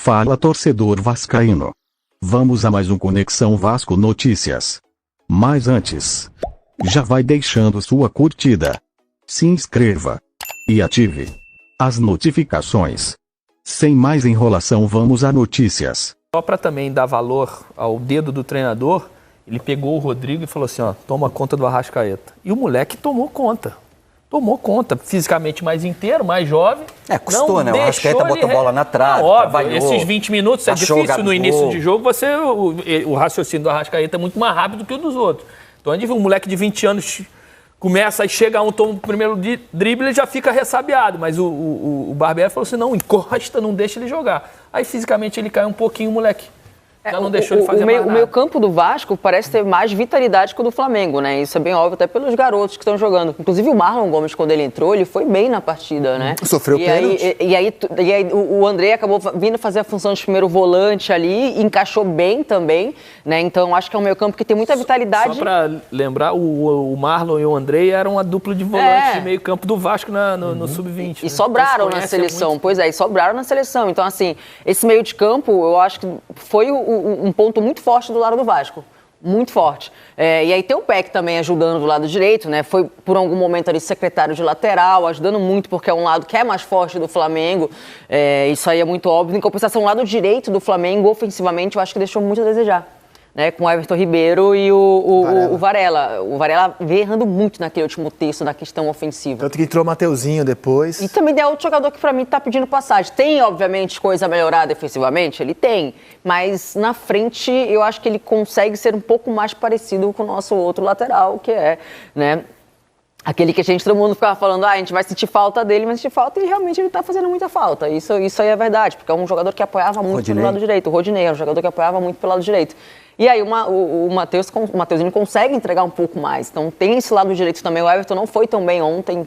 Fala, torcedor vascaíno. Vamos a mais um Conexão Vasco Notícias. Mas antes, já vai deixando sua curtida, se inscreva e ative as notificações. Sem mais enrolação, vamos a notícias. Só para também dar valor ao dedo do treinador, ele pegou o Rodrigo e falou assim, ó, toma conta do Arrascaeta. E o moleque tomou conta, fisicamente mais inteiro, mais jovem. Custou, né? O Arrascaeta botou bola na trave, óbvio, esses 20 minutos é difícil no início de jogo, o raciocínio do Arrascaeta é muito mais rápido que o dos outros. Então a gente vê um moleque de 20 anos começa, aí chega toma o primeiro drible, ele já fica ressabiado, mas o Barbieri falou assim, não, encosta, não deixa ele jogar. Aí fisicamente ele cai um pouquinho, o moleque. Já não deixou ele fazer mais nada. O meio campo do Vasco parece ter mais vitalidade que o do Flamengo, né? Isso é bem óbvio até pelos garotos que estão jogando. Inclusive o Marlon Gomes, quando ele entrou, ele foi bem na partida, né? Sofreu pênalti. E aí o André acabou vindo fazer a função de primeiro volante ali, encaixou bem também, né? Então acho que é um meio campo que tem muita vitalidade. Só para lembrar, o Marlon e o André eram a dupla de volantes de meio campo do Vasco no Sub-20. E sobraram na seleção, e sobraram na seleção. Então assim, esse meio de campo, eu acho que foi um ponto muito forte do lado do Vasco. Muito forte. E aí tem o Peck também ajudando do lado direito, né? Foi por algum momento ali secretário de lateral, ajudando muito porque é um lado que é mais forte do Flamengo. Isso aí é muito óbvio. Em compensação, o lado direito do Flamengo, ofensivamente, eu acho que deixou muito a desejar. Né, com o Everton Ribeiro e o Varela. O Varela veio errando muito naquele último terço da questão ofensiva. Tanto que entrou o Mateuzinho depois. E também é outro jogador que pra mim está pedindo passagem. Tem, obviamente, coisa a melhorar defensivamente? Ele tem. Mas na frente eu acho que ele consegue ser um pouco mais parecido com o nosso outro lateral, que é, né? Aquele que todo mundo ficava falando, a gente vai sentir falta dele, mas sentir falta e realmente ele tá fazendo muita falta. Isso aí é verdade, porque é um jogador que apoiava muito pelo lado direito. O Rodinei é um jogador que apoiava muito pelo lado direito. E aí o Mateuzinho consegue entregar um pouco mais. Então tem esse lado direito também. O Everton não foi tão bem ontem.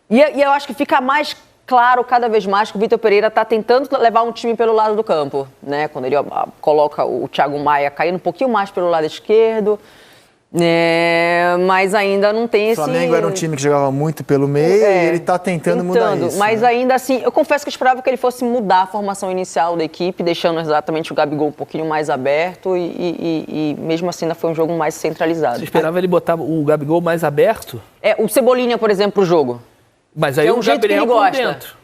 E eu acho que fica mais claro cada vez mais que o Vitor Pereira está tentando levar um time pelo lado do campo. Né? Quando ele coloca o Thiago Maia caindo um pouquinho mais pelo lado esquerdo. Mas ainda não tem esse... O Flamengo era um time que jogava muito pelo meio e ele está tentando mudar isso. Mas né? ainda assim, eu confesso que eu esperava que ele fosse mudar a formação inicial da equipe, deixando exatamente o Gabigol um pouquinho mais aberto e mesmo assim ainda foi um jogo mais centralizado. Você esperava ele botar o Gabigol mais aberto? O Cebolinha, por exemplo, pro jogo. Mas aí é o Gabriel por dentro.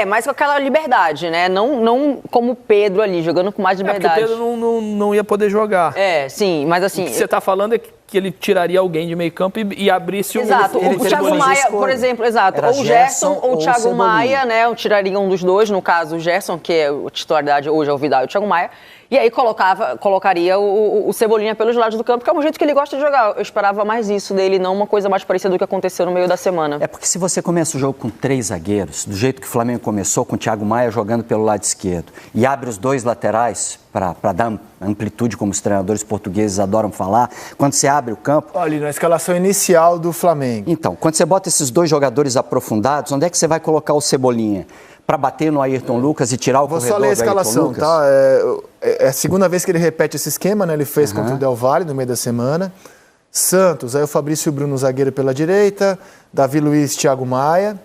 Mas com aquela liberdade, né? Não como o Pedro ali, jogando com mais liberdade. Porque o Pedro não ia poder jogar. Sim, mas assim... O que você está falando é que ele tiraria alguém de meio campo e abrisse Exato, o Thiago Maia, por exemplo, ou o Gerson ou o Thiago Maia, né? Eu tiraria um dos dois, no caso o Gerson, que é a titularidade hoje é o Vidal e o Thiago Maia. E aí colocaria o Cebolinha pelos lados do campo, que é um jeito que ele gosta de jogar. Eu esperava mais isso dele, não uma coisa mais parecida do que aconteceu no meio da semana. É porque se você começa o jogo com 3 zagueiros, do jeito que o Flamengo começou, com o Thiago Maia jogando pelo lado esquerdo, e abre os 2 laterais para dar amplitude, como os treinadores portugueses adoram falar, quando você abre o campo... Olha, na escalação inicial do Flamengo. Então, quando você bota esses 2 jogadores aprofundados, onde é que você vai colocar o Cebolinha? Para bater no Ayrton Lucas e tirar o corredor do Ayrton Lucas? Vou só ler a escalação, tá? É a segunda vez que ele repete esse esquema, né? Ele fez contra o Del Valle no meio da semana. Santos, aí o Fabrício Bruno, zagueiro pela direita. Davi Luiz, Thiago Maia.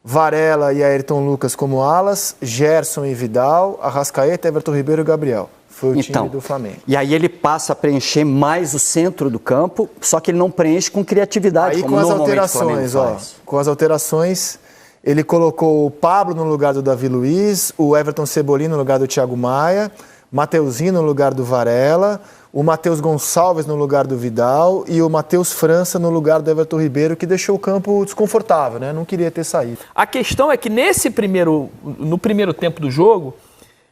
Varela e Ayrton Lucas como alas. Gerson e Vidal. Arrascaeta, Everton Ribeiro e Gabriel. Foi o time do Flamengo. E aí ele passa a preencher mais o centro do campo, só que ele não preenche com criatividade, aí como com as normalmente alterações, o Flamengo faz. Com as alterações... Ele colocou o Pablo no lugar do Davi Luiz, o Everton Cebolinha no lugar do Thiago Maia, Mateuzinho no lugar do Varela, o Matheus Gonçalves no lugar do Vidal e o Matheus França no lugar do Everton Ribeiro, que deixou o campo desconfortável, né? Não queria ter saído. A questão é que no primeiro tempo do jogo,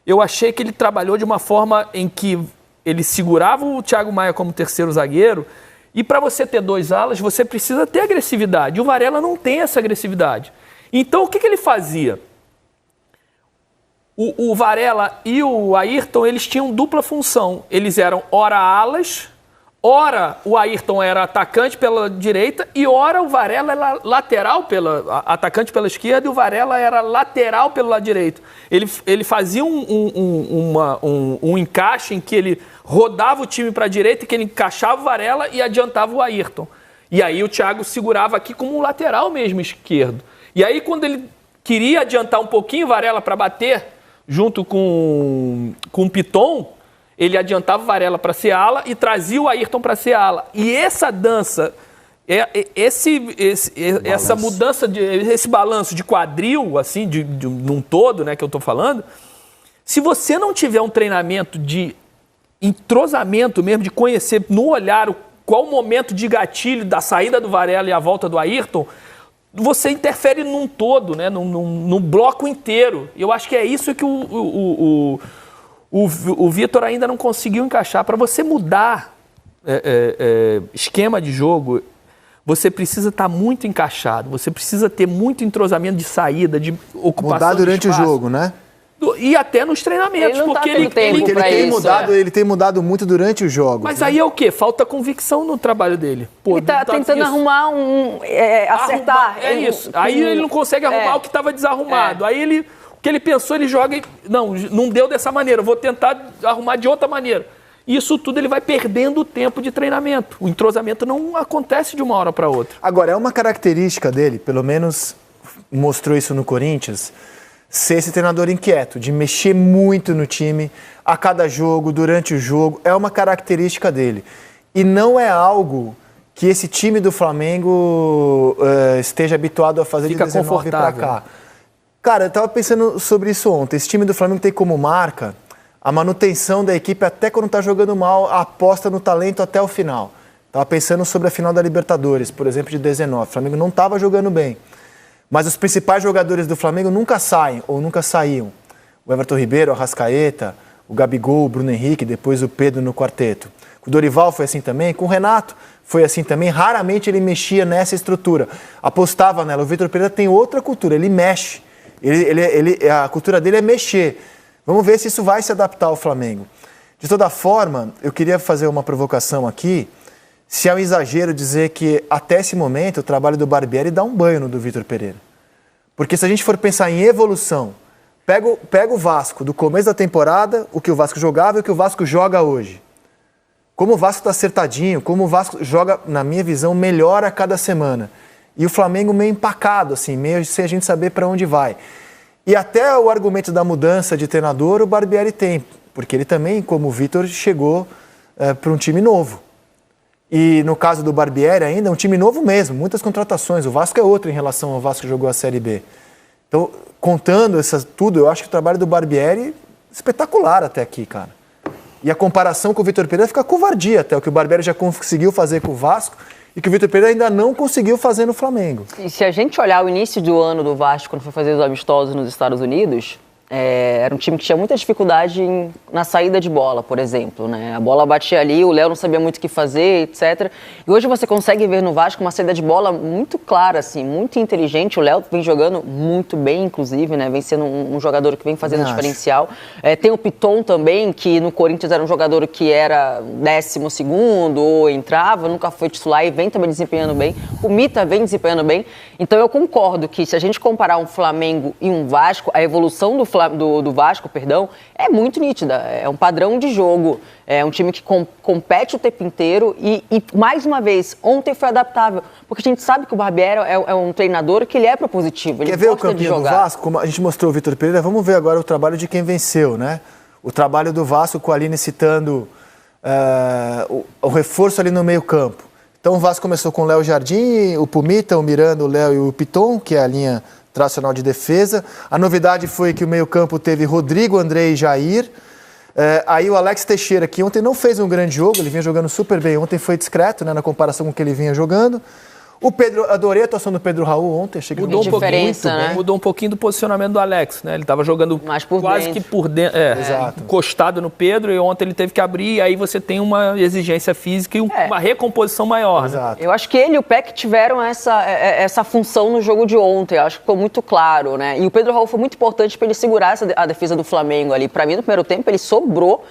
eu achei que ele trabalhou de uma forma em que ele segurava o Thiago Maia como terceiro zagueiro e para você ter 2 alas, você precisa ter agressividade. E o Varela não tem essa agressividade. Então, o que ele fazia? O Varela e o Ayrton, eles tinham dupla função. Eles eram ora alas, ora o Ayrton era atacante pela direita e ora o Varela era lateral, atacante pela esquerda e o Varela era lateral pelo lado direito. Ele fazia um encaixe em que ele rodava o time para a direita, que ele encaixava o Varela e adiantava o Ayrton. E aí o Thiago segurava aqui como um lateral mesmo esquerdo. E aí, quando ele queria adiantar um pouquinho o Varela para bater junto com o Piton, ele adiantava o Varela para ser ala e trazia o Ayrton para ser ala. E essa dança, essa mudança, esse balanço de quadril, assim, num todo, né, que eu estou falando, se você não tiver um treinamento de entrosamento mesmo, de conhecer no olhar qual o momento de gatilho da saída do Varela e a volta do Ayrton, você interfere num todo, né, num bloco inteiro. Eu acho que é isso que o Vitor ainda não conseguiu encaixar. Para você mudar esquema de jogo, você precisa estar muito encaixado, você precisa ter muito entrosamento de saída, de ocupação. Mudar durante de o espaço. jogo, né? E até nos treinamentos, porque ele tem mudado muito durante o jogo. Mas aí é o quê? Falta convicção no trabalho dele. Pô, ele tá tentando arrumar acertar. É isso. Aí ele não consegue arrumar o que estava desarrumado. Aí o que ele pensou, ele joga e... Não deu dessa maneira, vou tentar arrumar de outra maneira. Isso tudo ele vai perdendo o tempo de treinamento. O entrosamento não acontece de uma hora para outra. Agora, é uma característica dele, pelo menos mostrou isso no Corinthians, ser esse treinador inquieto, de mexer muito no time, a cada jogo, durante o jogo, é uma característica dele. E não é algo que esse time do Flamengo esteja habituado a fazer. Fica de 19 para cá. Cara, eu estava pensando sobre isso ontem. Esse time do Flamengo tem como marca a manutenção da equipe até quando está jogando mal, a aposta no talento até o final. Estava pensando sobre a final da Libertadores, por exemplo, de 19. O Flamengo não estava jogando bem. Mas os principais jogadores do Flamengo nunca saem ou nunca saíam. O Everton Ribeiro, o Arrascaeta, o Gabigol, o Bruno Henrique, depois o Pedro no quarteto. Com o Dorival foi assim também, com o Renato foi assim também. Raramente ele mexia nessa estrutura, apostava nela. O Vitor Pereira tem outra cultura, ele mexe. A cultura dele é mexer. Vamos ver se isso vai se adaptar ao Flamengo. De toda forma, eu queria fazer uma provocação aqui. Se é um exagero dizer que, até esse momento, o trabalho do dá um banho no do Vitor Pereira. Porque se a gente for pensar em evolução, pega o Vasco do começo da temporada, o que o Vasco jogava e o que o Vasco joga hoje. Como o Vasco está acertadinho, como o Vasco joga, na minha visão, melhor a cada semana. E o Flamengo meio empacado, assim, meio sem a gente saber para onde vai. E até o argumento da mudança de treinador o Barbieri tem, porque ele também, como o Vitor, chegou para um time novo. E no caso do Barbieri ainda, é um time novo mesmo, muitas contratações. O Vasco é outro em relação ao Vasco que jogou a Série B. Então, contando tudo, eu acho que o trabalho do Barbieri é espetacular até aqui, cara. E a comparação com o Vitor Pereira fica covardia até, o que o Barbieri já conseguiu fazer com o Vasco e que o Vitor Pereira ainda não conseguiu fazer no Flamengo. E se a gente olhar o início do ano do Vasco, quando foi fazer os amistosos nos Estados Unidos, era um time que tinha muita dificuldade na saída de bola, por exemplo, né? A bola batia ali, o Léo não sabia muito o que fazer, etc. E hoje você consegue ver no Vasco uma saída de bola muito clara, assim, muito inteligente. O Léo vem jogando muito bem, inclusive, né? Vem sendo um jogador que vem fazendo diferencial. Tem o Piton também, que no Corinthians era um jogador que era 12º ou entrava, nunca foi titular e vem também desempenhando bem. O Mita vem desempenhando bem. Então eu concordo que se a gente comparar um Flamengo e um Vasco, a evolução do Vasco, é muito nítida. É um padrão de jogo, é um time que compete o tempo inteiro e mais uma vez, ontem foi adaptável, porque a gente sabe que o Barbieri é um treinador que ele é propositivo, ele Quer ver o gosta de campeão do jogar. Vasco? Como a gente mostrou o Vitor Pereira, vamos ver agora o trabalho de quem venceu, né? O trabalho do Vasco com a Aline citando o reforço ali no meio campo. Então o Vasco começou com o Léo Jardim, o Pumita, o Miranda, o Léo e o Piton, que é a linha tradicional de defesa. A novidade foi que o meio-campo teve Rodrigo, André e Jair. Aí o Alex Teixeira, que ontem não fez um grande jogo, ele vinha jogando super bem. Ontem foi discreto, né, na comparação com o que ele vinha jogando. O Pedro, adorei a atuação do Pedro Raul ontem. Achei que mudou um pouquinho, né? Mudou um pouquinho do posicionamento do Alex, né? Ele estava jogando mais por quase dentro. que por dentro, encostado no Pedro, e ontem ele teve que abrir, e aí você tem uma exigência física e uma recomposição maior. Exato. Né? Eu acho que ele e o Peck tiveram essa função no jogo de ontem, eu acho que ficou muito claro, né? E o Pedro Raul foi muito importante para ele segurar a defesa do Flamengo ali. Para mim, no primeiro tempo, ele sobrou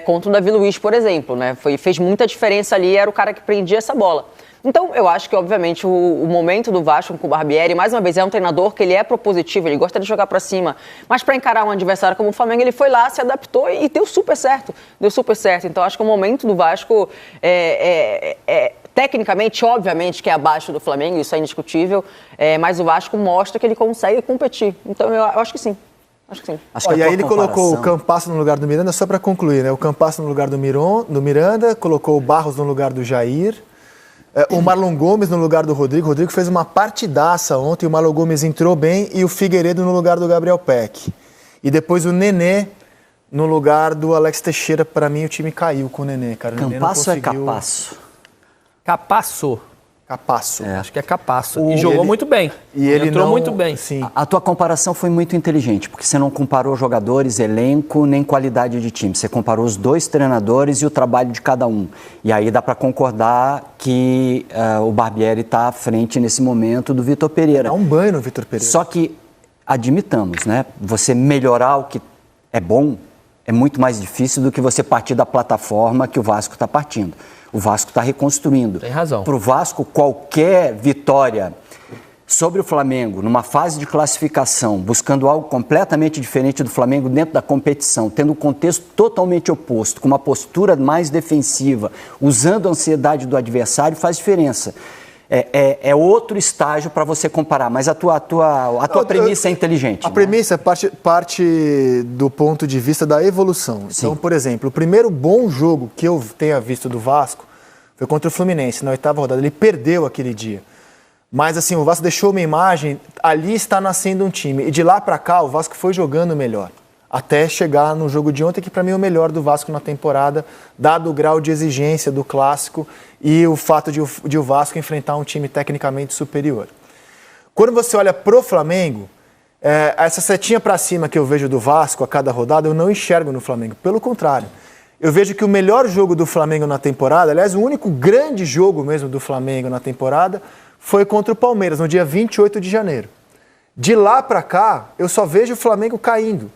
contra o Davi Luiz, por exemplo, né? Fez muita diferença ali, era o cara que prendia essa bola. Então, eu acho que, obviamente, o momento do Vasco com o Barbieri, mais uma vez, é um treinador que ele é propositivo, ele gosta de jogar pra cima, mas para encarar um adversário como o Flamengo, ele foi lá, se adaptou e deu super certo. Então, acho que o momento do Vasco tecnicamente, obviamente, que é abaixo do Flamengo, isso é indiscutível, mas o Vasco mostra que ele consegue competir. Então, eu acho que sim. Acho que sim. Acho que E a aí tua ele colocou o comparação- Campasso no lugar do Miranda, só para concluir, né? O Campasso no lugar do Miranda, colocou o Barros no lugar do Jair, o Marlon Gomes no lugar do Rodrigo. O Rodrigo fez uma partidaça ontem, o Marlon Gomes entrou bem e o Figueiredo no lugar do Gabriel Peck. E depois o Nenê no lugar do Alex Teixeira. Para mim o time caiu com o Nenê, cara. O Nenê não Campasso é conseguiu- Capasso? Capasso. Capasso. Acho que é Capasso. E E jogou ele- muito bem. E ele entrou não- muito bem. Sim. A tua comparação foi muito inteligente, porque você não comparou jogadores, elenco, nem qualidade de time. Você comparou os dois treinadores e o trabalho de cada um. E aí dá para concordar que o Barbieri está à frente nesse momento do Vitor Pereira. Dá um banho no Vitor Pereira. Só que, admitamos, né? Você melhorar o que é bom é muito mais difícil do que você partir da plataforma que o Vasco está partindo. O Vasco está reconstruindo. Tem razão. Para o Vasco, qualquer vitória sobre o Flamengo, numa fase de classificação, buscando algo completamente diferente do Flamengo dentro da competição, tendo um contexto totalmente oposto, com uma postura mais defensiva, usando a ansiedade do adversário, faz diferença. É outro estágio para você comparar, mas a tua premissa é inteligente. A né? premissa parte do ponto de vista da evolução. Então, por exemplo, o primeiro bom jogo que eu tenha visto do Vasco foi contra o Fluminense, na 8ª rodada. Ele perdeu aquele dia. Mas, assim, o Vasco deixou uma imagem, ali está nascendo um time. E de lá para cá, o Vasco foi jogando melhor. Até chegar no jogo de ontem, que para mim é o melhor do Vasco na temporada, dado o grau de exigência do clássico e o fato de o Vasco enfrentar um time tecnicamente superior. Quando você olha pro Flamengo, essa setinha para cima que eu vejo do Vasco a cada rodada, eu não enxergo no Flamengo. Pelo contrário, eu vejo que o melhor jogo do Flamengo na temporada, aliás, o único grande jogo mesmo do Flamengo na temporada, foi contra o Palmeiras, no dia 28 de janeiro. De lá para cá, eu só vejo o Flamengo caindo.